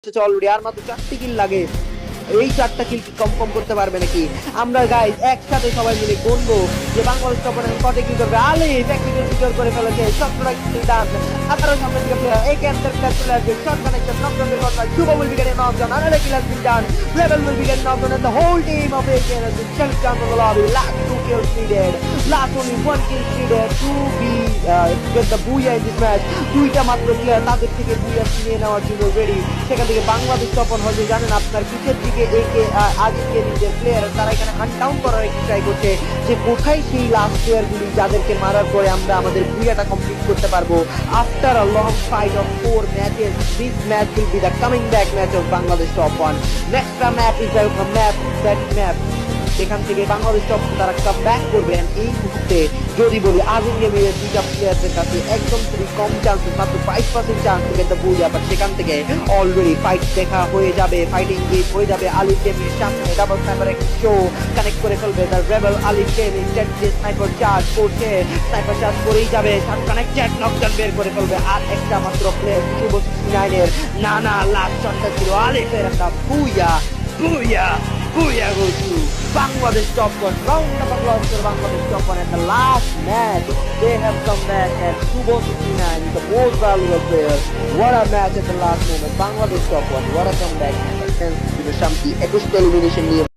Already আর মাত্র 4টি কিল লাগে। এই 4টা কিল কি কম করতে পারবে নাকি? আমরা গাইস একসাথে সবাই মিলে গুনবো যে বাংলাদেশ অপোনেন্ট কত কিল করবে। আলী টেকনিক্যাল সিকিউর করে ফেলেছে, সবটা কিল ডান। আবারও সামনে দিকে প্লেয়ার এই ক্যান্সার প্লেয়ার চলে আসবে, শট কানেকশন নকডাউন এর কথা। Shuvo will be getting knockdown, another kill has been done. Rebel will be getting knockdown and the whole team of AKN has been shut down from the lobby. Last 2 kills needed, last only 1 kill needed to be get the booyah in this match. দুইটা মাত্র player তাদের থেকে booyah নিয়ে নেওয়ার জন্য ready. সেখান থেকে বাংলাদেশ তখন হয়তো জানেন আপনার পিছের দিকে আগে নিজের প্লেয়ার তারা এখানে হান্ট ডাউন করার একটু ট্রাই করছে যে কোথায় সেই লাস্ট প্লেয়ারগুলি যাদেরকে মারার পরে আমরা আমাদের বুয়াটা কমপ্লিট করতে পারবো। After a long fight of 4 matches, this match will be the coming back match of Bangladesh top 1। Next match is the match that এখান থেকে বাংলাদেশ টপ তারা কাম ব্যাক করবেন। এই মুহূর্তে যদি বলি আজিম গেমের দুইটা প্লেয়ারদের কাছে একদম খুবই কম চান্স, মাত্র 5% chance to get the booyah, but সেখান থেকে অলরেডি ফাইট দেখা হয়ে যাবে, ফাইটিং গেম হয়ে যাবে। আলী গেমের সামনে ডাবল স্নাইপার একটা শো কানেক্ট করে ফেলবে the rebel. Ali game instead যে স্নাইপার চার্জ করছে, স্নাইপার চার্জ করেই যাবে, শট কানেক্টেড নকডাউন বের করে ফেলবে। আর একটা মাত্র প্লেয়ার শুভ 69 এর না লাস্ট শটটা ছিল আলী ফের একটা বুইয়া বুইয়া বুইয়া goes to Bangladesh top 1. Round of applause for Bangladesh top 1 and the last match they have come back and Subo 69 is the most valuable player. What a match at the last moment. Bangladesh top 1, what a comeback. Thanks to the Shamsi 21 elimination নিয়ে